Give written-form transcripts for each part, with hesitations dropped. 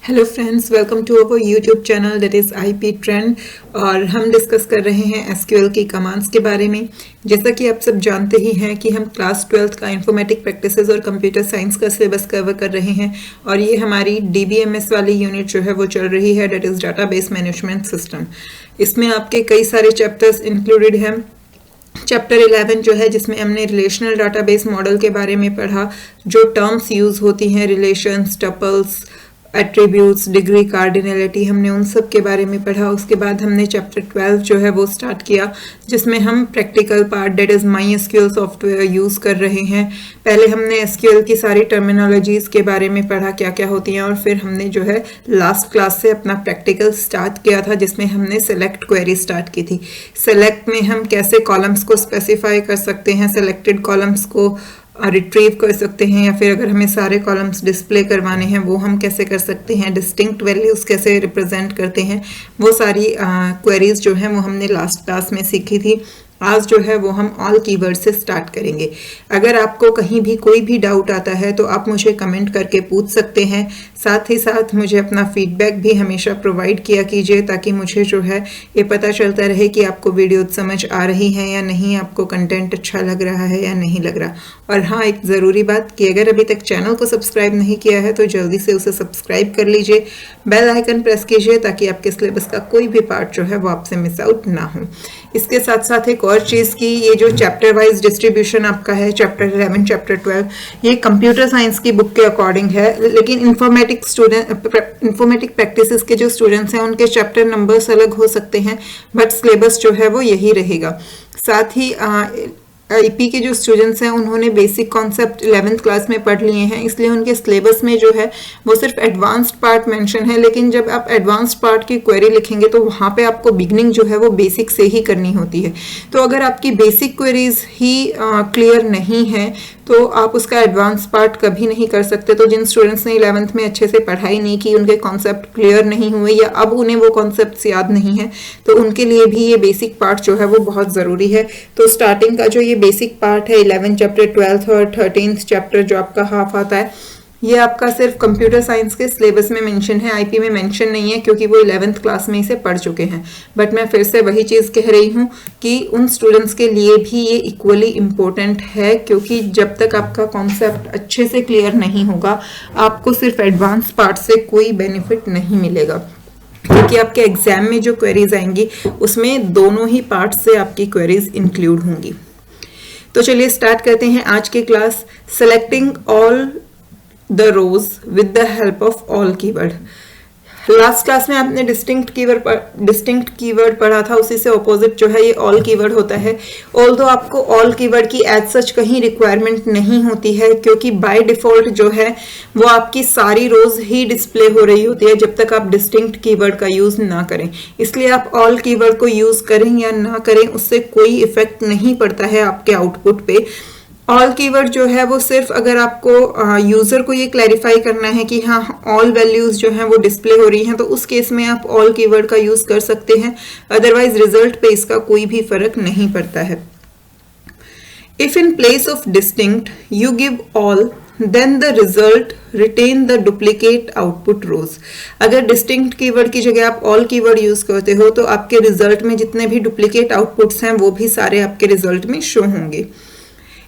Hello friends, welcome to our YouTube channel that is IP trend. और हम discuss कर रहे हैं एसक्यूएल की कमांड्स के बारे में। जैसा कि आप सब जानते ही हैं कि हम क्लास 12th का इंफॉर्मेटिक प्रैक्टिसेस और कंप्यूटर साइंस का सिलेबस कवर कर रहे हैं और ये हमारी डीबीएमएस वाली यूनिट जो है वो चल रही है, that is database management system. इसमें आपके कई सारे चैप्टर्स इंक्लूडेड हैं। चैप्टर 11 जो है जिसमें हमने रिलेशनल डाटाबेस मॉडल के बारे में पढ़ा, जो टर्म्स यूज़ होती हैं, relations, tuples, attributes, degree, cardinality, हमने उन सब के बारे में पढ़ा। उसके बाद हमने चैप्टर 12 जो है वो स्टार्ट किया, जिसमें हम practical part that is my SQL software use कर रहे हैं। पहले हमने एसक्यूएल की सारी टर्मिनोलॉजीज़ के बारे में पढ़ा, क्या क्या होती हैं, और फिर हमने जो है लास्ट क्लास से अपना प्रैक्टिकल स्टार्ट किया था, जिसमें हमने सेलेक्ट क्वेरी स्टार्ट की थी। सेलेक्ट में हम कैसे कॉलम्स को स्पेसिफाई कर सकते हैं, सेलेक्टेड कॉलम्स को रिट्रीव कर सकते हैं, या फिर अगर हमें सारे कॉलम्स डिस्प्ले करवाने हैं वो हम कैसे कर सकते हैं, डिस्टिंक्ट वैल्यूज कैसे रिप्रेजेंट करते हैं, वो सारी क्वेरीज जो हैं वो हमने लास्ट क्लास में सीखी थी। आज जो है वो हम ऑल कीवर्ड से स्टार्ट करेंगे। अगर आपको कहीं भी कोई भी डाउट आता है तो आप मुझे कमेंट करके पूछ सकते हैं। साथ ही साथ मुझे अपना फीडबैक भी हमेशा प्रोवाइड किया कीजिए, ताकि मुझे जो है ये पता चलता रहे कि आपको वीडियो समझ आ रही है या नहीं, आपको कंटेंट अच्छा लग रहा है या नहीं लग रहा। और हाँ, एक ज़रूरी बात कि अगर अभी तक चैनल को सब्सक्राइब नहीं किया है तो जल्दी से उसे सब्सक्राइब कर लीजिए, बेल आइकन प्रेस कीजिए, ताकि आपके सिलेबस का कोई भी पार्ट जो है वो आपसे मिस आउट ना हो। इसके साथ साथ एक और चीज़ की, ये जो चैप्टर वाइज डिस्ट्रीब्यूशन आपका है, चैप्टर 11, चैप्टर 12, ये कंप्यूटर साइंस की बुक के अकॉर्डिंग है, लेकिन इंफॉर्मेटिक प्रैक्टिसेस के जो स्टूडेंट्स हैं उनके चैप्टर नंबर्स अलग हो सकते हैं, बट सिलेबस जो है वो यही रहेगा। साथ ही आईपी के जो स्टूडेंट्स हैं उन्होंने बेसिक कॉन्सेप्ट 11th क्लास में पढ़ लिए हैं, इसलिए उनके सिलेबस में जो है वो सिर्फ एडवांस्ड पार्ट मेंशन है। लेकिन जब आप एडवांस्ड पार्ट की क्वेरी लिखेंगे तो वहाँ पे आपको बिगनिंग जो है वो बेसिक से ही करनी होती है। तो अगर आपकी बेसिक क्वेरीज ही क्लियर नहीं है तो आप उसका एडवांस पार्ट कभी नहीं कर सकते। तो जिन स्टूडेंट्स ने 11th में अच्छे से पढ़ाई नहीं की, उनके कॉन्सेप्ट क्लियर नहीं हुए, या अब उन्हें वो कॉन्सेप्ट्स याद नहीं है, तो उनके लिए भी ये बेसिक पार्ट जो है वो बहुत ज़रूरी है। तो स्टार्टिंग का जो ये बेसिक पार्ट है 11 चैप्टर, 12th और 13th चैप्टर जो आपका हाफ आता है, ये आपका सिर्फ कंप्यूटर साइंस के सिलेबस में मेंशन है, आईपी में मेंशन नहीं है, क्योंकि वो 11th क्लास में इसे पढ़ चुके हैं। बट मैं फिर से वही चीज़ कह रही हूँ कि उन स्टूडेंट्स के लिए भी ये इक्वली इम्पोर्टेंट है, क्योंकि जब तक आपका कॉन्सेप्ट अच्छे से क्लियर नहीं होगा, आपको सिर्फ एडवांस पार्ट से कोई बेनिफिट नहीं मिलेगा, क्योंकि आपके एग्जाम में जो क्वेरीज आएंगी उसमें दोनों ही पार्ट से आपकी क्वेरीज इंक्लूड होंगी। तो चलिए स्टार्ट करते हैं आज की class. Selecting all the rows with the help of all keyword. Last class में आपने डिस्टिंक्ट कीवर्ड पढ़ा था, उसी से ऑपोजिट जो है ये ऑल कीवर्ड होता है। ऑल्दो आपको ऑल कीवर्ड की एज सच कहीं रिक्वायरमेंट नहीं होती है, क्योंकि बाय डिफॉल्ट जो है वो आपकी सारी रोज ही डिस्प्ले हो रही होती है जब तक आप डिस्टिंक्ट कीवर्ड का यूज ना करें। इसलिए आप ऑल कीवर्ड को यूज करें या ना करें, उससे कोई इफेक्ट नहीं पड़ता है आपके आउटपुट पे। ऑल कीवर्ड जो है वो सिर्फ अगर आपको यूजर को ये क्लैरिफाई करना है कि हाँ ऑल वैल्यूज जो हैं वो डिस्प्ले हो रही हैं, तो उस केस में आप ऑल कीवर्ड का यूज कर सकते हैं। अदरवाइज रिजल्ट पे इसका कोई भी फर्क नहीं पड़ता है। If in place of distinct you give all, then the result retain the duplicate output rows। अगर डिस्टिंक्ट कीवर्ड की जगह आप ऑल कीवर्ड यूज करते हो तो आपके रिजल्ट में जितने भी डुप्लीकेट आउटपुट्स हैं वो भी सारे आपके रिजल्ट में शो होंगे।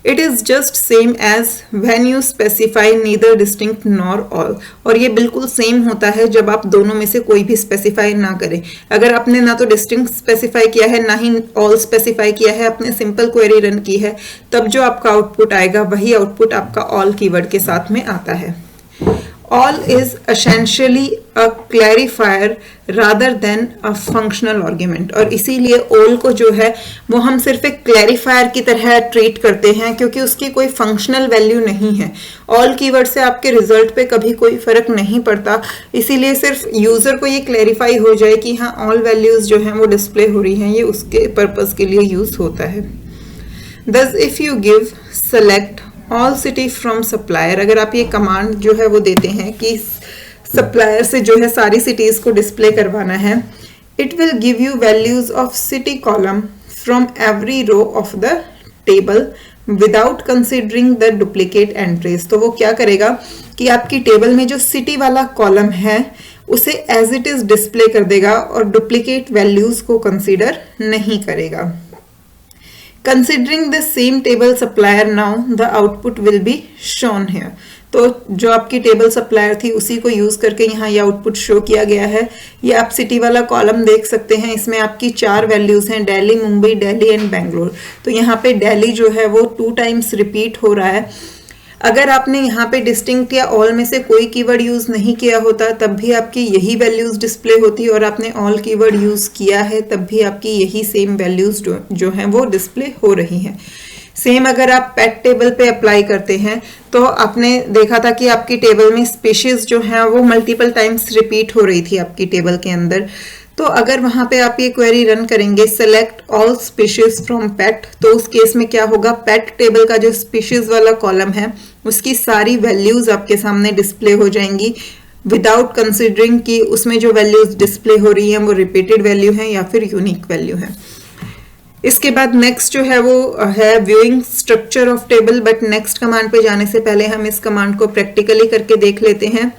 It is just same as when you specify neither distinct nor all। और ये बिल्कुल सेम होता है जब आप दोनों में से कोई भी स्पेसिफाई ना करें। अगर आपने ना तो डिस्टिंक्ट स्पेसिफाई किया है ना ही ऑल स्पेसिफाई किया है, आपने सिंपल क्वेरी रन की है, तब जो आपका आउटपुट आएगा वही आउटपुट आपका ऑल कीवर्ड के साथ में आता है। All is essentially a clarifier rather than a functional argument। और इसीलिए all को जो है वो हम सिर्फ एक क्लैरिफायर की तरह ट्रीट करते हैं, क्योंकि उसकी कोई फंक्शनल वैल्यू नहीं है। ऑल कीवर्ड से आपके रिजल्ट पे कभी कोई फर्क नहीं पड़ता, इसीलिए सिर्फ यूजर को ये क्लैरिफाई हो जाए कि हाँ ऑल वैल्यूज जो हैं वो डिस्प्ले हो रही हैं, ये उसके पर्पज के लिए यूज होता है। Thus if you give select all city from supplier, अगर आप ये कमांड जो है वो देते हैं कि सप्लायर से जो है सारी सिटीज को डिस्प्ले करवाना है, it will give you values of city column from every row of the table without considering the duplicate entries. तो वो क्या करेगा, कि आपकी टेबल में जो सिटी वाला कॉलम है उसे एज इट इज डिस्प्ले कर देगा और डुप्लीकेट वैल्यूज को कंसीडर नहीं करेगा। Considering the same table supplier now the output will be shown here. तो जो आपकी टेबल सप्लायर थी उसी को यूज करके यहाँ ये आउटपुट शो किया गया है। ये आप सिटी वाला कॉलम देख सकते हैं, इसमें आपकी 4 वैल्यूज हैं, दिल्ली, मुंबई, दिल्ली एंड बेंगलोर। तो यहाँ पे दिल्ली जो है वो 2 टाइम्स रिपीट हो रहा है। अगर आपने यहाँ पे डिस्टिंक्ट या ऑल में से कोई कीवर्ड यूज नहीं किया होता तब भी आपकी यही वैल्यूज डिस्प्ले होती, और आपने ऑल कीवर्ड यूज किया है तब भी आपकी यही सेम वैल्यूज जो हैं वो डिस्प्ले हो रही हैं। सेम अगर आप पेट टेबल पे अप्लाई करते हैं तो आपने देखा था कि आपकी टेबल में स्पीशीज जो है वो मल्टीपल टाइम्स रिपीट हो रही थी आपकी टेबल के अंदर। तो अगर वहां पे आप ये क्वेरी रन करेंगे सेलेक्ट ऑल स्पीशीज फ्रॉम पेट, तो उस केस में क्या होगा, पेट टेबल का जो स्पीशीज वाला कॉलम है उसकी सारी वैल्यूज आपके सामने डिस्प्ले हो जाएंगी विदाउट कंसिडरिंग कि उसमें जो वैल्यूज डिस्प्ले हो रही हैं वो रिपीटेड वैल्यू है या फिर यूनिक वैल्यू है। इसके बाद नेक्स्ट जो है वो है viewing structure of table. But next command पे जाने से पहले हम इस कमांड को प्रैक्टिकली करके देख लेते हैं।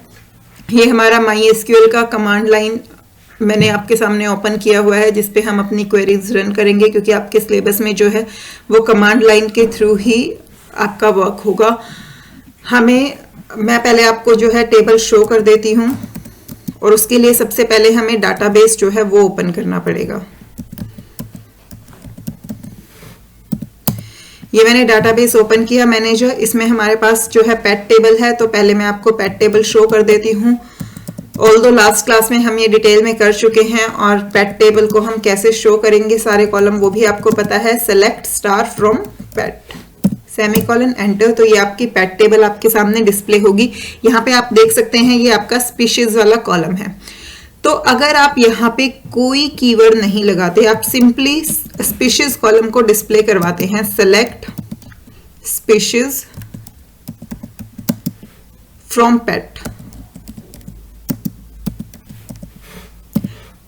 ये हमारा MySQL का कमांड लाइन मैंने आपके सामने ओपन किया हुआ है जिसपे हम अपनी क्वेरीज रन करेंगे, क्योंकि आपके सिलेबस में जो है वो कमांड लाइन के थ्रू ही आपका वर्क होगा। मैं पहले आपको जो है टेबल शो कर देती हूँ, और उसके लिए सबसे पहले हमें डाटाबेस जो है वो ओपन करना पड़ेगा। ये मैंने डाटाबेस ओपन किया मैनेजर, इसमें हमारे पास जो है पेट टेबल है। तो पहले मैं आपको पेट टेबल शो कर देती हूँ। ऑल्दो लास्ट क्लास में हम ये डिटेल में कर चुके हैं, और पेट टेबल को हम कैसे शो करेंगे सारे कॉलम वो भी आपको पता है। Select star from pet semicolon enter, तो ये आपकी पेट टेबल आपके सामने डिस्प्ले होगी। यहाँ पे आप देख सकते हैं ये आपका स्पीशीज वाला कॉलम है। तो अगर आप यहाँ पे कोई कीवर्ड नहीं लगाते, आप सिंपली स्पीशीज कॉलम को डिस्प्ले करवाते हैं, सेलेक्ट स्पीशीज फ्रॉम पेट,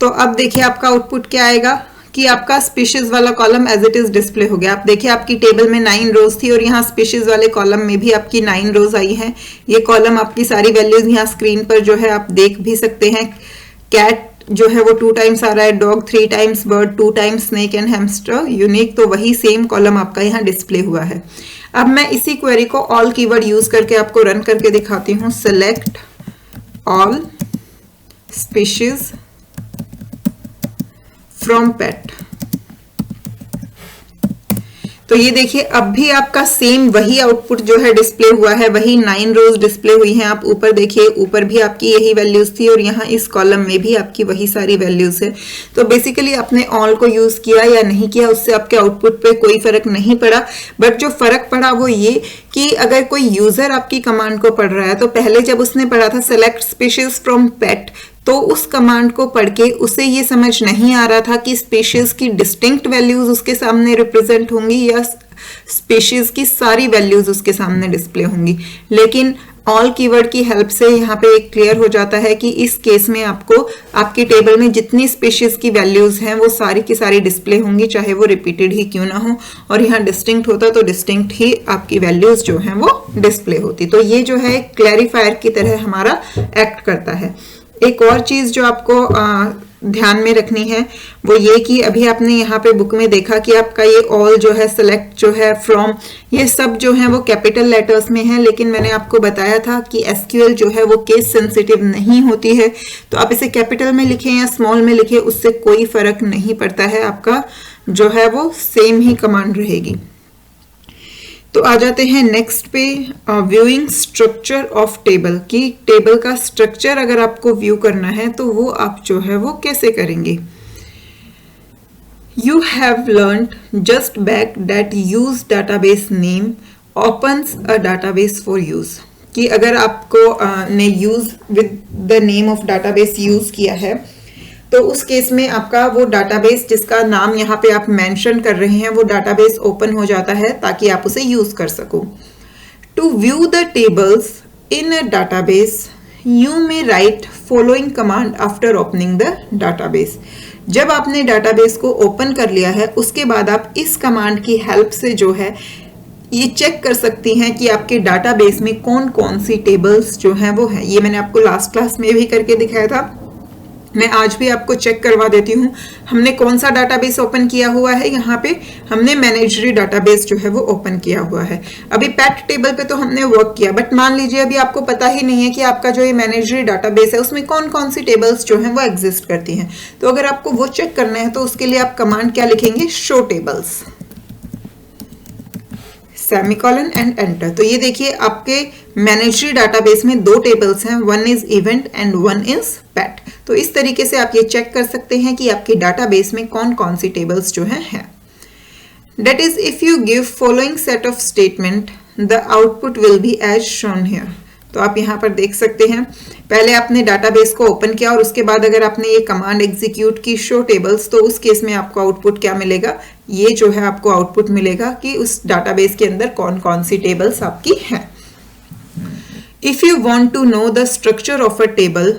तो अब देखिए आपका आउटपुट क्या आएगा कि आपका स्पीशीज वाला column as it is display हो गया। आप देखिए आपकी टेबल में 9 रोज थी और यहाँ स्पीशीज वाले कॉलम में भी आपकी 9 रोज आई हैं। ये कॉलम आपकी सारी वैल्यूज यहाँ स्क्रीन पर जो है आप देख भी सकते हैं। कैट जो है वो 2 टाइम्स आ रहा है, dog 3 times, bird 2 times, snake and hamster unique, तो वही सेम कॉलम आपका यहाँ डिस्प्ले हुआ है। अब मैं इसी क्वेरी को ऑल कीवर्ड यूज करके आपको रन करके दिखाती हूँ। सेलेक्ट ऑल स्पीशीज फ्रॉम पेट, तो ये देखिए अब भी आपका सेम वही आउटपुट जो है डिस्प्ले हुआ है, वही 9 रोज डिस्प्ले हुई हैं। आप ऊपर देखिए, ऊपर भी आपकी यही वैल्यूज थी और यहाँ इस कॉलम में भी आपकी वही सारी वैल्यूज है। तो बेसिकली आपने ऑल को यूज किया या नहीं किया उससे आपके आउटपुट पे कोई फर्क नहीं पड़ा। बट जो फर्क पड़ा वो ये कि अगर कोई यूजर आपकी कमांड को पढ़ रहा है तो पहले जब उसने पढ़ा था सेलेक्ट स्पीशीज फ्रॉम पेट, तो उस कमांड को पढ़ के उसे ये समझ नहीं आ रहा था कि स्पीशीज की डिस्टिंक्ट वैल्यूज उसके सामने रिप्रेजेंट होंगी या स्पीशीज की सारी वैल्यूज उसके सामने डिस्प्ले होंगी। लेकिन ऑल कीवर्ड की हेल्प से यहाँ पे एक क्लियर हो जाता है कि इस केस में आपको आपकी टेबल में जितनी स्पीशीज की वैल्यूज हैं वो सारी की सारी डिस्प्ले होंगी, चाहे वो रिपीटेड ही क्यों ना हो। और यहाँ डिस्टिंक्ट होता तो डिस्टिंक्ट ही आपकी वैल्यूज जो हैं वो डिस्प्ले होती। तो ये जो है क्लैरिफायर की तरह हमारा एक्ट करता है। एक और चीज जो आपको ध्यान में रखनी है वो ये कि अभी आपने यहाँ पे बुक में देखा कि आपका ये ऑल जो है, सेलेक्ट जो है, फ्रॉम, ये सब जो है वो कैपिटल लेटर्स में है। लेकिन मैंने आपको बताया था कि एसक्यूएल जो है वो केस सेंसिटिव नहीं होती है, तो आप इसे कैपिटल में लिखें या स्मॉल में लिखें उससे कोई फर्क नहीं पड़ता है, आपका जो है वो सेम ही कमांड रहेगी। तो आ जाते हैं नेक्स्ट पे, व्यूइंग स्ट्रक्चर ऑफ टेबल, की टेबल का स्ट्रक्चर अगर आपको व्यू करना है तो वो आप जो है वो कैसे करेंगे। You have learned just back that use database name opens a database for use, कि अगर आपको ने use with the name of database use किया है तो उस केस में आपका वो डाटाबेस जिसका नाम यहाँ पे आप मेंशन कर रहे हैं वो डाटाबेस ओपन हो जाता है ताकि आप उसे यूज कर सको। To view the tables in a database you may write following command after opening the database. जब आपने डाटाबेस को ओपन कर लिया है उसके बाद आप इस कमांड की हेल्प से जो है ये चेक कर सकती हैं कि आपके डाटाबेस में कौन कौन सी टेबल्स जो हैं वो हैं। ये मैंने आपको लास्ट क्लास में भी करके दिखाया था, मैं आज भी आपको चेक करवा देती हूँ। हमने कौन सा डाटाबेस ओपन किया हुआ है, यहाँ पे हमने मैनेजरी डाटाबेस जो है वो ओपन किया हुआ है। अभी पैट टेबल पे तो हमने वर्क किया, बट मान लीजिए अभी आपको पता ही नहीं है कि आपका जो ये मैनेजरी डाटाबेस है उसमें कौन कौन सी टेबल्स जो हैं वो एग्जिस्ट करती हैं। तो अगर आपको वो चेक करना है तो उसके लिए आप कमांड क्या लिखेंगे, show tables, semicolon and enter. तो ये देखिए आपके मैनेजरी डाटाबेस में दो टेबल्स हैं, one is event and one is PAT. तो इस तरीके से आप ये चेक कर सकते हैं कि आपके डाटाबेस में कौन कौन सी टेबल्स जो हैं। That is, if you give following set of statement, the output will be as shown here. तो आप यहाँ पर देख सकते हैं, पहले आपने डाटाबेस को ओपन किया और उसके बाद अगर आपने ये कमांड एग्जीक्यूट की शो टेबल्स, तो उस केस में आपको आउटपुट क्या मिलेगा, ये जो है आपको आउटपुट मिलेगा कि उस डाटाबेस के अंदर कौन कौन सी टेबल्स आपकी हैं। If you want to know the structure of a table,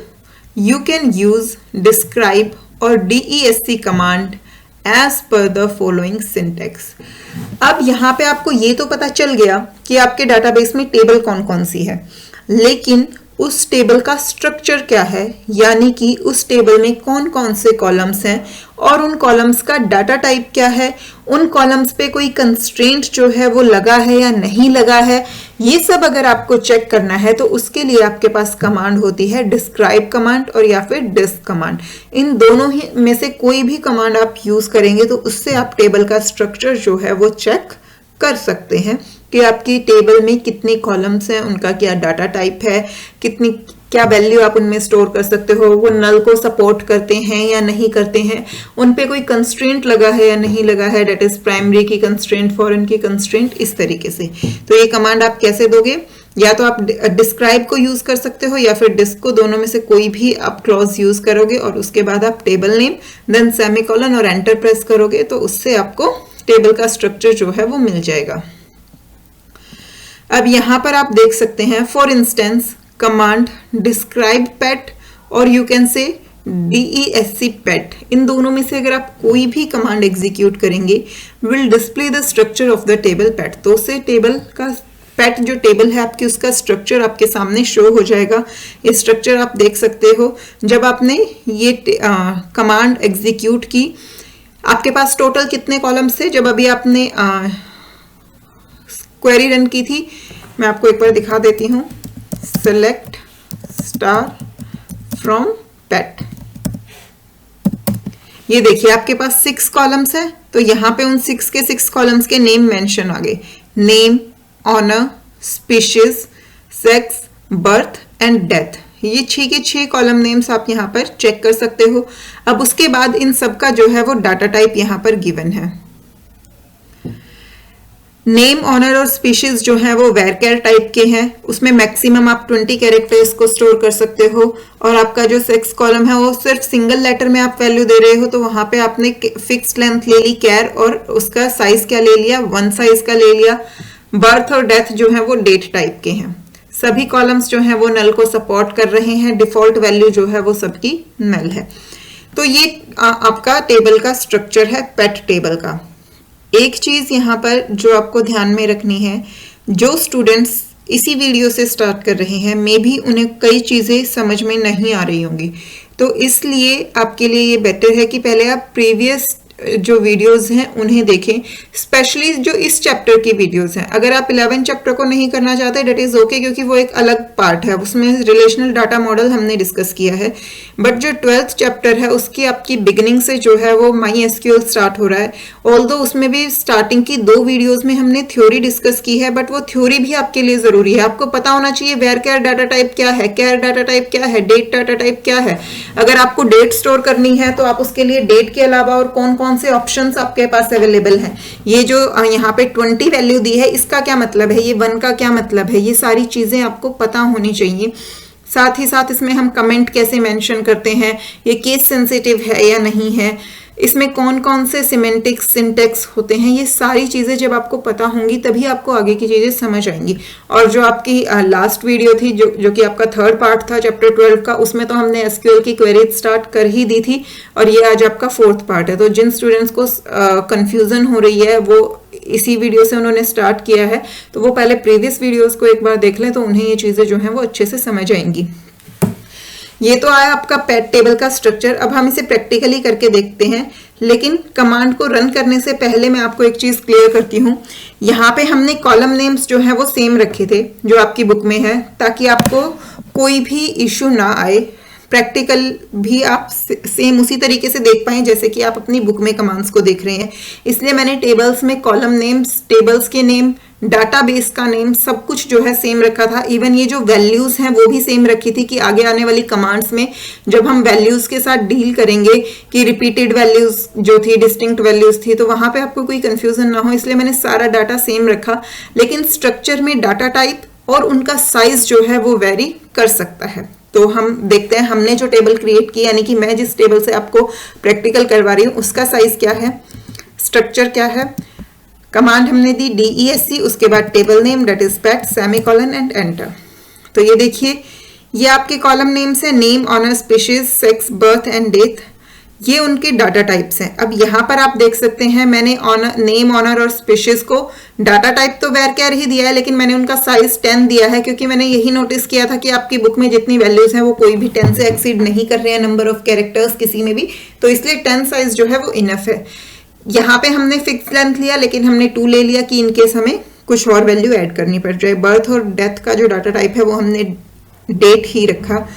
you can use describe or DESC command as per the following syntax. अब यहाँ पे आपको ये तो पता चल गया कि आपके डाटाबेस में टेबल कौन कौन सी है, लेकिन उस टेबल का स्ट्रक्चर क्या है, यानी कि उस टेबल में कौन कौन से कॉलम्स हैं और उन कॉलम्स का डाटा टाइप क्या है, उन कॉलम्स पे कोई कंस्ट्रेंट जो है वो लगा है या नहीं लगा है, ये सब अगर आपको चेक करना है तो उसके लिए आपके पास कमांड होती है डिस्क्राइब कमांड और या फिर डिस्क कमांड। इन दोनों ही में से कोई भी कमांड आप यूज करेंगे तो उससे आप टेबल का स्ट्रक्चर जो है वो चेक कर सकते हैं कि आपकी टेबल में कितनी कॉलम्स हैं, उनका क्या डाटा टाइप है, कितनी क्या वैल्यू आप उनमें स्टोर कर सकते हो, वो नल को सपोर्ट करते हैं या नहीं करते हैं, उन पे कोई कंस्ट्रेंट लगा है या नहीं लगा है, डेट इज प्राइमरी की कंस्ट्रेंट, फॉरेन की कंस्ट्रेंट, इस तरीके से। तो ये कमांड आप कैसे दोगे, या तो आप डिस्क्राइब को यूज कर सकते हो या फिर डिस्क को, दोनों में से कोई भी आप क्लॉज यूज करोगे और उसके बाद आप टेबल नेम देन सेमीकोलन और एंटर प्रेस करोगे तो उससे आपको टेबल का स्ट्रक्चर जो है वो मिल जाएगा। अब यहां पर आप देख सकते हैं, for instance command describe pet और you can say DESC pet, इन दोनों में से अगर आप कोई भी कमांड एग्जीक्यूट करेंगे will display the structure of the table pet. तो उससे टेबल का पेट जो टेबल है आपकी, उसका स्ट्रक्चर आपके सामने शो हो जाएगा। ये स्ट्रक्चर आप देख सकते हो जब आपने ये कमांड एग्जीक्यूट की, आपके पास टोटल कितने कॉलम्स थे जब अभी आपने क्वेरी रन की थी। मैं आपको एक बार दिखा देती हूँ, सेलेक्ट स्टार फ्रॉम पेट। ये देखिए आपके पास 6 कॉलम्स है, तो यहाँ पे उन 6 के 6 कॉलम्स के नेम मेंशन आ गए, name, owner, species, sex, birth and death. ये 6 के 6 कॉलम नेम्स आप यहाँ पर चेक कर सकते हो। अब उसके बाद इन सब का जो है वो डाटा टाइप यहाँ पर गिवन है। नेम, ऑनर और स्पीशीज जो है वो वेरकेर टाइप के हैं, उसमें मैक्सिमम आप 20 कैरेक्टर्स को स्टोर कर सकते हो। और आपका जो सेक्स कॉलम है वो सिर्फ सिंगल लेटर में आप वैल्यू दे रहे हो, तो वहां पे आपने फिक्स्ड लेंथ ले ली कैर और उसका साइज क्या ले लिया, 1 साइज का ले लिया। बर्थ और डेथ जो है वो डेट टाइप के हैं। सभी कॉलम्स जो हैं वो नल को सपोर्ट कर रहे हैं, डिफॉल्ट वैल्यू जो है वो सबकी नल है। तो ये आपका टेबल का स्ट्रक्चर है पेट टेबल का। एक चीज यहाँ पर जो आपको ध्यान में रखनी है, जो स्टूडेंट्स इसी वीडियो से स्टार्ट कर रहे हैं मे भी उन्हें कई चीजें समझ में नहीं आ रही होंगी, तो इसलिए आपके लिए ये बेटर है कि पहले आप प्रीवियस जो वीडियोस हैं उन्हें देखें, स्पेशली जो इस चैप्टर की वीडियोस हैं। अगर आप 11 चैप्टर को नहीं करना चाहते डेट इज ओके, क्योंकि वो एक अलग पार्ट है, उसमें रिलेशनल डाटा मॉडल हमने डिस्कस किया है। बट जो 12th चैप्टर है उसकी आपकी बिगिनिंग से जो है वो MySQL स्टार्ट हो रहा है। ऑल्दो उसमें भी स्टार्टिंग की 2 वीडियोज में हमने थ्योरी डिस्कस की है, बट वो थ्योरी भी आपके लिए जरूरी है। आपको पता होना चाहिए वेरकेर डाटा टाइप क्या है, कैर डाटा टाइप क्या है, डेट डाटा टाइप क्या है। अगर आपको डेट स्टोर करनी है तो आप उसके लिए डेट के अलावा और कौन कौन से ऑप्शंस आपके पास अवेलेबल हैं, ये जो यहाँ पे 20 वैल्यू दी है इसका क्या मतलब है, ये 1 का क्या मतलब है, ये सारी चीजें आपको पता होनी चाहिए। साथ ही साथ इसमें हम कमेंट कैसे मेंशन करते हैं, ये केस सेंसिटिव है या नहीं है, इसमें कौन कौन से सिमेंटिक्स सिंटेक्स होते हैं, ये सारी चीज़ें जब आपको पता होंगी तभी आपको आगे की चीज़ें समझ आएंगी। और जो आपकी लास्ट वीडियो थी जो कि आपका थर्ड पार्ट था चैप्टर 12 का, उसमें तो हमने एसक्यूएल की क्वेरीज स्टार्ट कर ही दी थी और ये आज आपका फोर्थ पार्ट है। तो जिन स्टूडेंट्स को कंफ्यूजन हो रही है वो इसी वीडियो से उन्होंने स्टार्ट किया है, तो वो पहले प्रीवियस वीडियोस को एक बार देख लें तो उन्हें ये चीज़ें जो हैं वो अच्छे से समझ आएंगी। ये तो आया आपका पैट टेबल का स्ट्रक्चर। अब हम इसे प्रैक्टिकली करके देखते हैं, लेकिन कमांड को रन करने से पहले मैं आपको एक चीज क्लियर करती हूँ। यहाँ पे हमने कॉलम नेम्स जो है वो सेम रखे थे जो आपकी बुक में है, ताकि आपको कोई भी इश्यू ना आए। प्रैक्टिकल भी आप सेम उसी तरीके से देख पाएं जैसे कि आप अपनी बुक में कमांड्स को देख रहे हैं। इसलिए मैंने टेबल्स में कॉलम नेम्स, टेबल्स के नेम, डाटाबेस का नेम सब कुछ जो है सेम रखा था। इवन ये जो वैल्यूज हैं वो भी सेम रखी थी कि आगे आने वाली कमांड्स में जब हम वैल्यूज के साथ डील करेंगे कि रिपीटेड वैल्यूज जो थी, डिस्टिंक्ट वैल्यूज थी, तो वहां पे आपको कोई कंफ्यूजन ना हो, इसलिए मैंने सारा डाटा सेम रखा। लेकिन स्ट्रक्चर में डाटा टाइप और उनका साइज जो है वो वेरी कर सकता है। तो हम देखते हैं हमने जो टेबल क्रिएट की, यानी कि मैं जिस टेबल से आपको प्रैक्टिकल करवा रही हूँ उसका साइज क्या है, स्ट्रक्चर क्या है। कमांड हमने दी DESC, उसके बाद table name that is pet, semicolon and enter. तो ये देखिए ये आपके कॉलम नेम्स है, name, owner, species, sex, birth and death, ये उनके डाटा टाइप्स हैं। अब यहाँ पर आप देख सकते हैं मैंने नेम, ऑनर और स्पीशीज को डाटा टाइप तो वेरक्यार ही दिया है, लेकिन मैंने उनका साइज 10 दिया है, क्योंकि मैंने यही नोटिस किया था कि आपकी बुक में जितनी वैल्यूज हैं वो कोई भी 10 से एक्सीड नहीं कर रहे हैं नंबर ऑफ कैरेक्टर्स किसी में भी, तो इसलिए 10 साइज जो है वो इनफ है। यहाँ पे हमने फिक्स लेंथ लिया, लेकिन हमने 2 ले लिया कि इनकेस हमें कुछ और वैल्यू ऐड करनी पड़ जाए। बर्थ और डेथ का जो डाटा टाइप है वो हमने डेट ही रखा।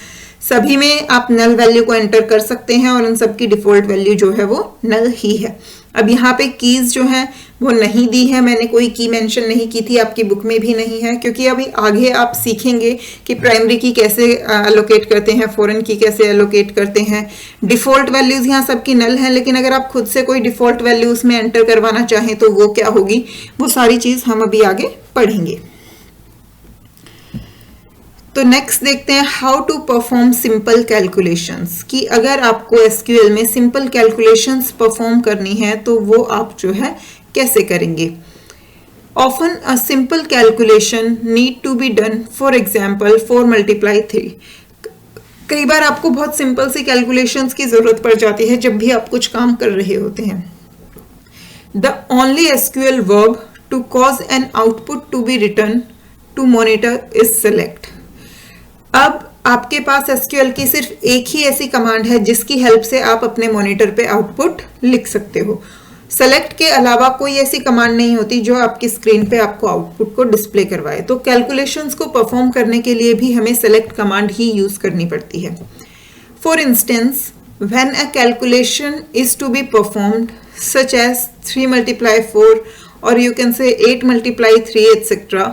सभी में आप नल वैल्यू को एंटर कर सकते हैं और उन सबकी डिफॉल्ट वैल्यू जो है वो नल ही है। अब यहाँ पे कीज जो है वो नहीं दी है, मैंने कोई की मेंशन नहीं की थी, आपकी बुक में भी नहीं है, क्योंकि अभी आगे आप सीखेंगे कि प्राइमरी की कैसे एलोकेट करते हैं, फॉरेन की कैसे एलोकेट करते हैं। डिफॉल्ट वैल्यूज यहाँ सबकी नल है, लेकिन अगर आप खुद से कोई डिफॉल्ट वैल्यू उसमें एंटर करवाना चाहें तो वो क्या होगी, वो सारी चीज हम अभी आगे पढ़ेंगे। तो नेक्स्ट देखते हैं how to perform simple calculations, कि अगर आपको एसक्यूएल में सिंपल कैलकुलेशंस परफॉर्म करनी है तो वो आप जो है कैसे करेंगे। Often a simple calculation need to be done, for example 4 × 3। कई बार आपको बहुत सिंपल सी कैलकुलेशंस की जरूरत पड़ जाती है जब भी आप कुछ काम कर रहे होते हैं। The only SQL verb to cause an output to be return to monitor is select. अब आपके पास एसक्यूएल की सिर्फ एक ही ऐसी कमांड है जिसकी हेल्प से आप अपने मॉनिटर पे आउटपुट लिख सकते हो। सेलेक्ट के अलावा कोई ऐसी कमांड नहीं होती जो आपकी स्क्रीन पे आपको आउटपुट को डिस्प्ले करवाए। तो कैलकुलेशंस को परफॉर्म करने के लिए भी हमें सेलेक्ट कमांड ही यूज करनी पड़ती है। For instance, when a calculation is to be performed such as 3 × 4 और यू कैन से 8 × 3 etc.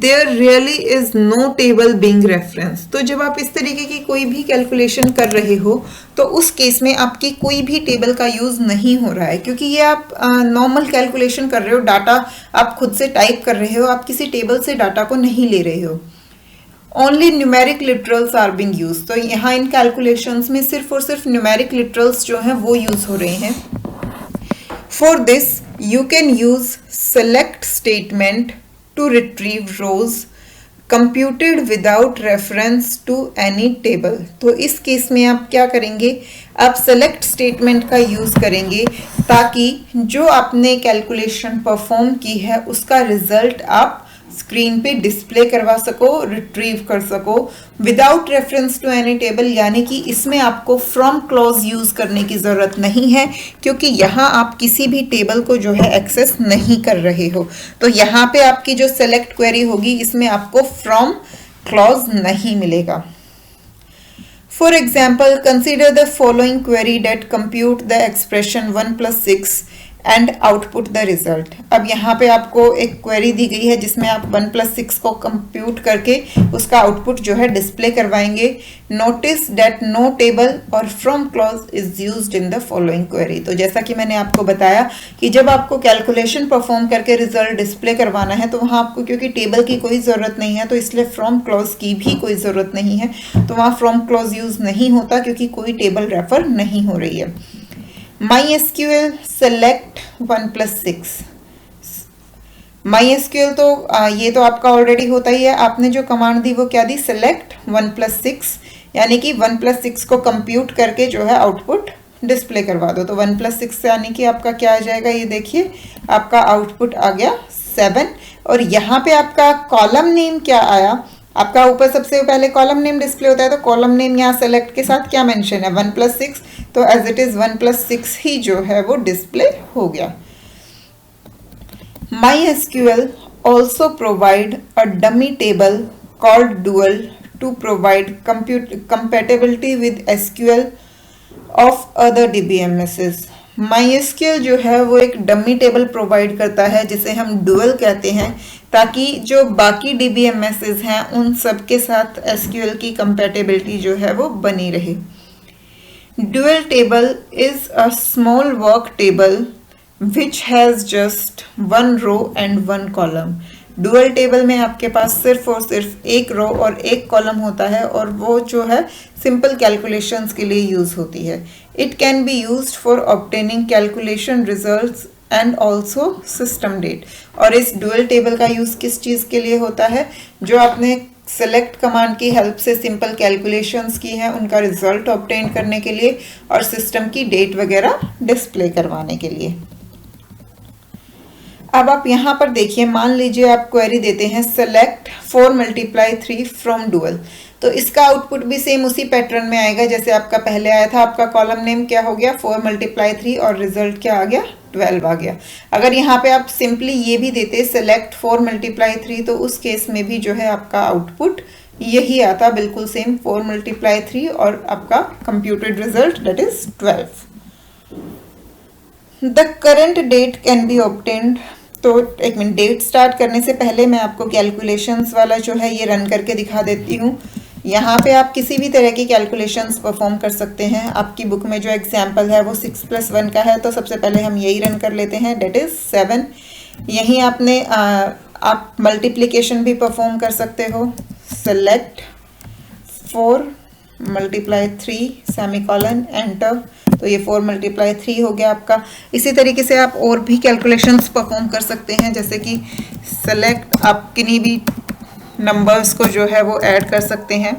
There really is no table being referenced। तो जब आप इस तरीके की कोई भी कैलकुलेशन कर रहे हो तो उस केस में आपकी कोई भी टेबल का यूज नहीं हो रहा है, क्योंकि ये आप नॉर्मल कैलकुलेशन कर रहे हो, डाटा आप खुद से टाइप कर रहे हो, आप किसी टेबल से डाटा को नहीं ले रहे हो। Only numeric literals are being use. तो यहाँ इन कैलकुलेशंस में सिर्फ और सिर्फ न्यूमेरिक लिटरल्स जो हैं वो यूज हो रहे हैं। For this you can use select statement to retrieve rows computed without reference to any table। तो इस केस में आप क्या करेंगे, आप select स्टेटमेंट का यूज करेंगे ताकि जो आपने कैलकुलेशन परफॉर्म की है उसका रिजल्ट आप स्क्रीन पे डिस्प्ले करवा सको, रिट्रीव कर सको without reference to any table. यानी कि इसमें आपको फ्रॉम क्लॉज यूज करने की जरूरत नहीं है, क्योंकि यहाँ आप किसी भी टेबल को जो है एक्सेस नहीं कर रहे हो। तो यहाँ पे आपकी जो सेलेक्ट क्वेरी होगी इसमें आपको फ्रॉम क्लॉज नहीं मिलेगा। For example, consider the following query that compute the expression 1 + 6 and output the result. अब यहाँ पे आपको एक क्वेरी दी गई है जिसमें आप 1 + 6 को कंप्यूट करके उसका आउटपुट जो है डिस्प्ले करवाएंगे। नोटिस दैट नो टेबल और from clause is used in the following query. तो जैसा कि मैंने आपको बताया कि जब आपको कैलकुलेशन परफॉर्म करके रिजल्ट डिस्प्ले करवाना है तो वहाँ आपको क्योंकि टेबल की कोई ज़रूरत नहीं है, तो इसलिए फ्रॉम क्लॉज की भी कोई ज़रूरत नहीं है, तो वहाँ फ्रॉम क्लॉज यूज नहीं होता क्योंकि कोई टेबल रेफर नहीं हो रही है। MySQL select 1+6। MySQL तो ये तो आपका ऑलरेडी होता ही है। आपने जो कमांड दी वो क्या दी, select 1+6, यानी कि 1+6 को कंप्यूट करके जो है आउटपुट डिस्प्ले करवा दो। तो 1+6 यानी कि आपका क्या आ जाएगा, ये देखिए आपका आउटपुट आ गया 7। और यहाँ पे आपका कॉलम नेम क्या आया, आपका ऊपर सबसे पहले कॉलम नेम डिस्प्ले होता है, तो कॉलम नेम यहाँ सेलेक्ट के साथ क्या मेंशन है, 1+6, तो एज इट इज 1+6 ही जो है वो डिस्प्ले हो गया। MySQL also provide a dummy table called dual to provide compatibility with SQL of other DBMSs। MySQL जो है वो एक डमी टेबल प्रोवाइड करता है जिसे हम डुअल कहते हैं, ताकि जो बाकी DBMSs हैं उन सब के साथ SQL की कंपैटिबिलिटी जो है वो बनी रहे। Dual table is a small work table which has just one row and one column। Dual table में आपके पास सिर्फ और सिर्फ एक रो और एक कॉलम होता है, और वो जो है सिंपल कैलकुलेशंस के लिए यूज होती है। It can be used for obtaining calculation results and also system date. और इस डुअल टेबल का यूज किस चीज के लिए होता है, जो आपने सेलेक्ट कमांड की हेल्प से सिंपल कैलकुलेशंस की हैं उनका रिजल्ट ऑब्टेन करने के लिए, और सिस्टम की डेट वगैरह डिस्प्ले करवाने के लिए। अब आप यहाँ पर देखिए, मान लीजिए आप क्वेरी देते हैं सेलेक्ट 4 × 3 फ्रॉम डुअल, तो इसका आउटपुट भी सेम उसी पैटर्न में आएगा जैसे आपका पहले आया था। आपका कॉलम नेम क्या हो गया, 4 × 3, और रिजल्ट क्या आ गया, 12 आ गया। अगर यहाँ पे आप सिंपली ये भी देते सेलेक्ट 4 × 3, तो उस केस में भी जो है आपका आउटपुट यही आता, बिल्कुल सेम 4 × 3, और आपका computed result that is 12। The current date can be obtained. तो एक मिनट, डेट स्टार्ट करने से पहले मैं आपको कैलकुलेशंस वाला जो है ये रन करके दिखा देती हूँ। यहाँ पे आप किसी भी तरह की कैलकुलेशंस परफॉर्म कर सकते हैं। आपकी बुक में जो एग्जांपल है वो 6 + 1 का है, तो सबसे पहले हम यही रन कर लेते हैं, डेट इज 7। यहीं आपने आप मल्टीप्लिकेशन भी परफॉर्म कर सकते हो, सेलेक्ट 4 × 3 सेमीकोलन एंटर, तो ये 4 × 3 हो गया आपका। इसी तरीके से आप और भी कैलकुलेशंस परफॉर्म कर सकते हैं, जैसे कि सेलेक्ट, आप किन्हीं भी नंबर्स को जो है वो ऐड कर सकते हैं,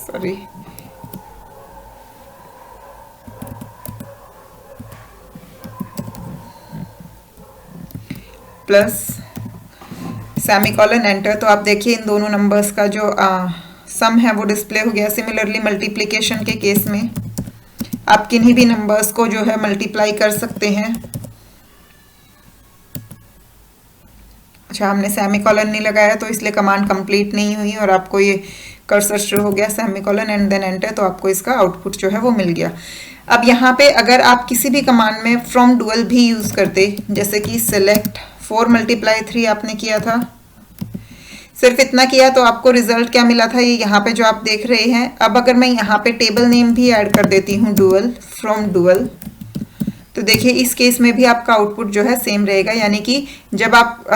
सॉरी प्लस सेमीकोलन एंटर, तो आप देखिए इन दोनों नंबर्स का जो सम है वो डिस्प्ले हो गया। सिमिलरली मल्टीप्लिकेशन के केस में आप किन्हीं भी नंबर्स को जो है मल्टीप्लाई कर सकते हैं। अच्छा, हमने सेमीकोलन नहीं लगाया तो इसलिए कमांड कंप्लीट नहीं हुई, और आपको ये कर्सर शुरू हो गया सेमीकोलन एंड देन एंटर, तो आपको इसका आउटपुट जो है वो मिल गया। अब यहाँ पे अगर आप किसी भी कमांड में फ्रॉम डुअल भी यूज करते, जैसे कि सेलेक्ट 4 × 3 आपने किया था, सिर्फ इतना किया, तो आपको रिजल्ट क्या मिला था, ये यहाँ पे जो आप देख रहे हैं। अब अगर मैं यहाँ पे टेबल नेम भी ऐड कर देती हूँ डुअल, फ्रॉम डुअल, तो देखिए इस केस में भी आपका आउटपुट जो है सेम रहेगा। यानी कि जब आप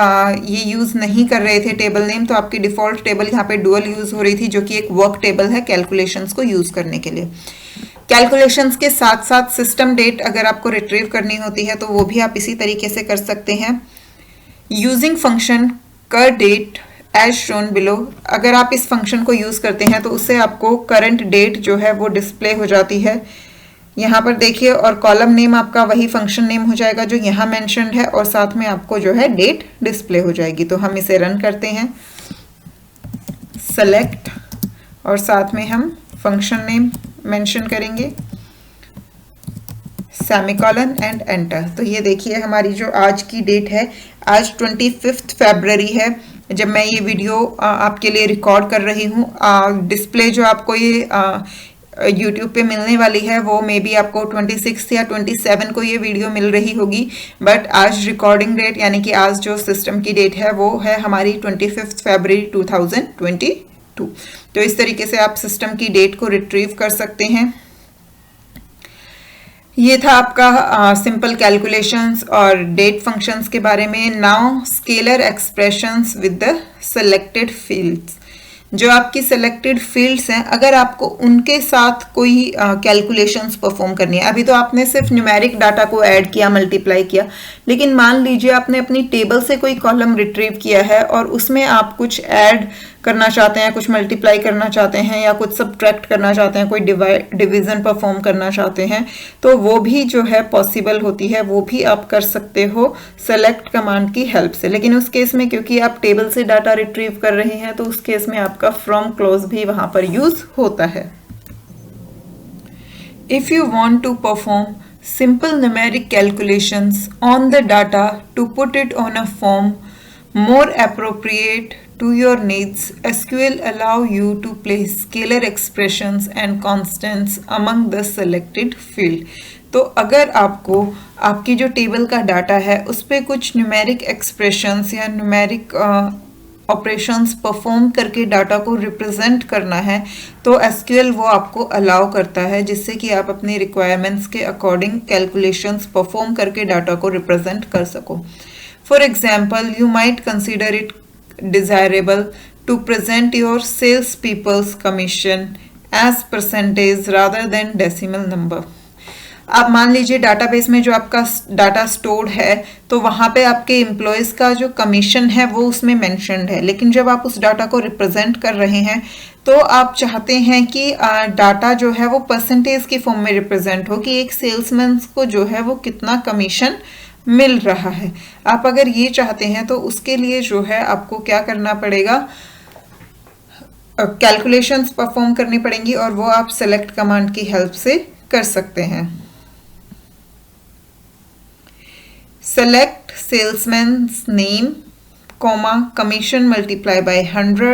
ये यूज़ नहीं कर रहे थे टेबल नेम, तो आपकी डिफ़ॉल्ट टेबल यहाँ पे डुअल यूज़ हो रही थी, जो कि एक वर्क टेबल है कैलकुलेशंस को यूज़ करने के लिए। कैलकुलेशंस के साथ साथ सिस्टम डेट अगर आपको रिट्रीव करनी होती है तो वो भी आप इसी तरीके से कर सकते हैं, यूजिंग फंक्शन कर डेट एज शोन बिलो। अगर आप इस फंक्शन को यूज़ करते हैं तो उससे आपको करंट डेट जो है वो डिस्प्ले हो जाती है यहाँ पर देखिए, और कॉलम नेम आपका वही फंक्शन नेम हो जाएगा जो यहाँ मेंशन्ड है, और साथ में आपको जो है डेट डिस्प्ले हो जाएगी। तो हम इसे रन करते हैं, सेलेक्ट, और साथ में हम फंक्शन नेम मेंशन करेंगे, सेमीकोलन एंड एंटर। तो ये देखिए हमारी जो आज की डेट है, आज 25 फरवरी है जब मैं ये वीडियो आपके लिए रिकॉर्ड कर रही हूँ। डिस्प्ले जो आपको ये YouTube पे मिलने वाली है वो मे बी आपको 26 या 27 को ये वीडियो मिल रही होगी, बट आज रिकॉर्डिंग डेट यानी कि आज जो सिस्टम की डेट है वो है हमारी 25 फरवरी 2022। तो इस तरीके से आप सिस्टम की डेट को रिट्रीव कर सकते हैं। ये था आपका सिंपल कैलकुलेशंस और डेट फंक्शंस के बारे में। Now scalar expressions with the selected fields. जो आपकी सेलेक्टेड फील्ड्स हैं, अगर आपको उनके साथ कोई कैलकुलेशंस परफॉर्म करनी है, अभी तो आपने सिर्फ न्यूमेरिक डाटा को ऐड किया, मल्टीप्लाई किया, लेकिन मान लीजिए आपने अपनी टेबल से कोई कॉलम रिट्रीव किया है और उसमें आप कुछ ऐड करना चाहते हैं, कुछ मल्टीप्लाई करना चाहते हैं या कुछ सब्ट्रैक्ट करना चाहते हैं, कोई डिवीजन परफॉर्म करना चाहते हैं, तो वो भी जो है पॉसिबल होती है, वो भी आप कर सकते हो सेलेक्ट कमांड की हेल्प से। लेकिन उस केस में क्योंकि आप टेबल से डाटा रिट्रीव कर रहे हैं तो उस केस में आपका फ्रॉम क्लॉज भी वहां पर यूज होता है। If you want to perform simple numeric calculations on the data to put it on a form more appropriate to your needs, SQL allow you to place scalar expressions and constants among the selected field। तो अगर आपको आपकी जो table का data है उस पर कुछ न्यूमेरिक एक्सप्रेशंस या न्यूमेरिक ऑपरेशंस परफॉर्म करके डाटा को रिप्रेजेंट करना है, तो एसक्यूएल वो आपको अलाउ करता है, जिससे कि आप अपनी रिक्वायरमेंट्स के अकॉर्डिंग कैलकुलेशंस परफॉर्म करके डाटा को रिप्रेजेंट कर सको। For example, you might consider it desirable to present your sales people's commission as percentage rather than decimal number. आप मान लीजिए डाटाबेस में जो आपका डाटा स्टोर्ड है तो वहां पे आपके एम्प्लॉयज का जो कमीशन है वो उसमें मेंशन्ड है, लेकिन जब आप उस डाटा को रिप्रेजेंट कर रहे हैं तो आप चाहते हैं कि डाटा जो है वो परसेंटेज की फॉर्म में रिप्रेजेंट हो कि एक सेल्समैन को जो है वो कितना कमीशन मिल रहा है। आप अगर ये चाहते हैं तो उसके लिए जो है आपको क्या करना पड़ेगा, कैलकुलेशंस परफॉर्म करनी पड़ेंगी और वो आप सेलेक्ट कमांड की हेल्प से कर सकते हैं। Select salesman's name, comma, commission multiply by 100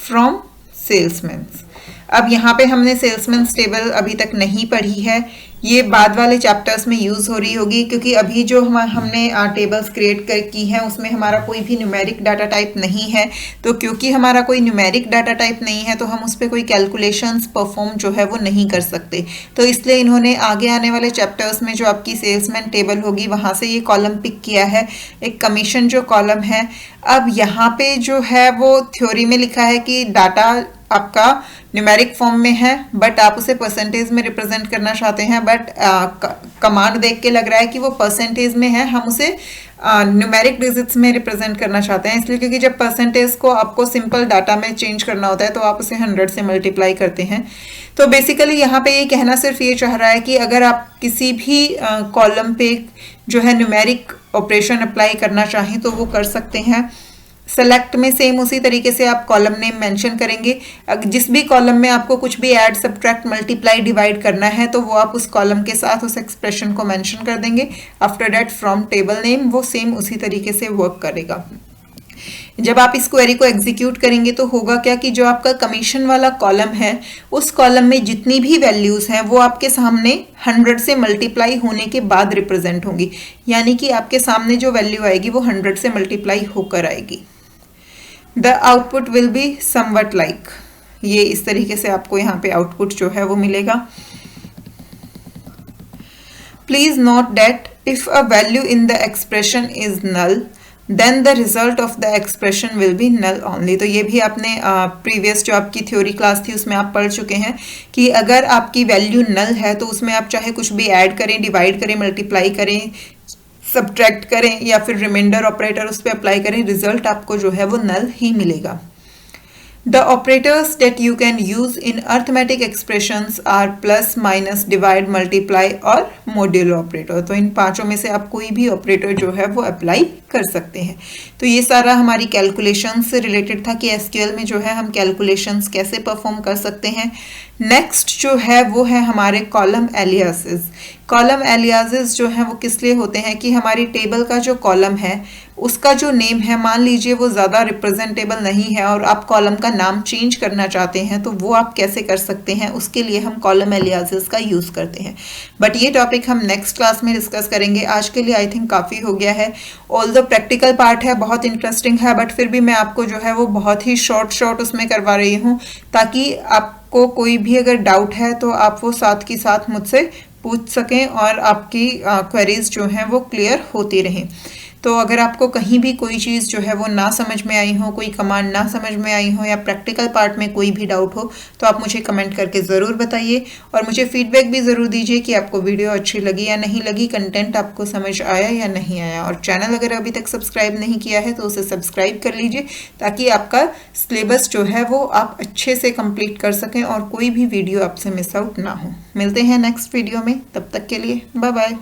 from salesman's। अब यहाँ पे हमने सेल्समैन टेबल अभी तक नहीं पढ़ी है, ये बाद वाले चैप्टर्स में यूज हो रही होगी, क्योंकि अभी जो हमने टेबल्स क्रिएट की हैं उसमें हमारा कोई भी न्यूमेरिक डाटा टाइप नहीं है। तो क्योंकि हमारा कोई न्यूमेरिक डाटा टाइप नहीं है तो हम उस पर कोई कैलकुलेशंस परफॉर्म जो है वो नहीं कर सकते, तो इसलिए इन्होंने आगे आने वाले चैप्टर्स में जो आपकी सेल्समैन टेबल होगी वहां से ये कॉलम पिक किया है, एक कमीशन जो कॉलम है। अब यहाँ पे जो है वो थ्योरी में लिखा है कि डाटा आपका न्यूमेरिक फॉर्म में है बट आप उसे परसेंटेज में रिप्रेजेंट करना चाहते हैं, बट कमांड देख के लग रहा है कि वो परसेंटेज में है, हम उसे न्यूमेरिक डिजिट्स में रिप्रेजेंट करना चाहते हैं। इसलिए क्योंकि जब परसेंटेज को आपको सिंपल डाटा में चेंज करना होता है तो आप उसे 100 से मल्टीप्लाई करते हैं। तो बेसिकली यहाँ पे ये कहना सिर्फ ये चाह रहा है कि अगर आप किसी भी कॉलम पे जो है न्यूमेरिक ऑपरेशन अप्लाई करना चाहें तो वो कर सकते हैं। सेलेक्ट में सेम उसी तरीके से आप कॉलम नेम मेंशन करेंगे, जिस भी कॉलम में आपको कुछ भी ऐड, सब्ट्रैक्ट, मल्टीप्लाई, डिवाइड करना है तो वो आप उस कॉलम के साथ उस एक्सप्रेशन को मेंशन कर देंगे। After that from table name वो सेम उसी तरीके से वर्क करेगा। जब आप इस क्वेरी को एग्जीक्यूट करेंगे तो होगा क्या कि जो आपका कमीशन वाला कॉलम है उस कॉलम में जितनी भी वैल्यूज हैं वो आपके सामने 100 से मल्टीप्लाई होने के बाद रिप्रेजेंट होंगी, यानी कि आपके सामने जो वैल्यू आएगी वो 100 से मल्टीप्लाई होकर आएगी। The output will be somewhat like, ये इस तरीके से आपको यहाँ पे आउटपुट जो है वो मिलेगा। Please note that if a value in the expression is null then the result of the expression will be null only. तो ये भी आपने प्रीवियस जो आपकी थ्योरी क्लास थी उसमें आप पढ़ चुके हैं कि अगर आपकी वैल्यू नल है तो उसमें आप चाहे कुछ भी ऐड करें, डिवाइड करें, मल्टीप्लाई करें, सब्ट्रैक्ट करें या फिर रिमाइंडर ऑपरेटर उस पर अप्लाई करें, रिजल्ट आपको जो है वो नल ही मिलेगा। The operators that you can use in arithmetic expressions are plus, minus, divide, multiply और modulo operator। तो इन पांचों में से आप कोई भी ऑपरेटर जो है वो अप्लाई कर सकते हैं। तो ये सारा हमारी कैलकुलेशंस से रिलेटेड था कि एसक्यूएल में जो है हम कैलकुलेशंस कैसे परफॉर्म कर सकते हैं। नेक्स्ट जो है वो है हमारे कॉलम एलियासेस। कॉलम एलियासेस जो है वो किस लिए होते हैं कि हमारी टेबल का जो कॉलम है उसका जो नेम है, मान लीजिए वो ज़्यादा रिप्रेजेंटेबल नहीं है और आप कॉलम का नाम चेंज करना चाहते हैं तो वो आप कैसे कर सकते हैं, उसके लिए हम कॉलम एलियासेस का यूज़ करते हैं। बट ये टॉपिक हम नेक्स्ट क्लास में डिस्कस करेंगे। आज के लिए आई थिंक काफ़ी हो गया है। ऑल द प्रैक्टिकल पार्ट है, बहुत इंटरेस्टिंग है, बट फिर भी मैं आपको जो है वो बहुत ही शॉर्ट उसमें करवा रही हूँ ताकि आपको कोई भी अगर डाउट है तो आप वो साथ के साथ मुझसे पूछ सकें और आपकी क्वेरीज जो हैं वो क्लियर होती रहें। तो अगर आपको कहीं भी कोई चीज़ जो है वो ना समझ में आई हो, कोई कमांड ना समझ में आई हो या प्रैक्टिकल पार्ट में कोई भी डाउट हो तो आप मुझे कमेंट करके ज़रूर बताइए और मुझे फीडबैक भी ज़रूर दीजिए कि आपको वीडियो अच्छी लगी या नहीं लगी, कंटेंट आपको समझ आया या नहीं आया। और चैनल अगर अभी तक सब्सक्राइब नहीं किया है तो उसे सब्सक्राइब कर लीजिए ताकि आपका सिलेबस जो है वो आप अच्छे से कंप्लीट कर सकें और कोई भी वीडियो आपसे मिस आउट ना हो। मिलते हैं नेक्स्ट वीडियो में, तब तक के लिए बाय बाय।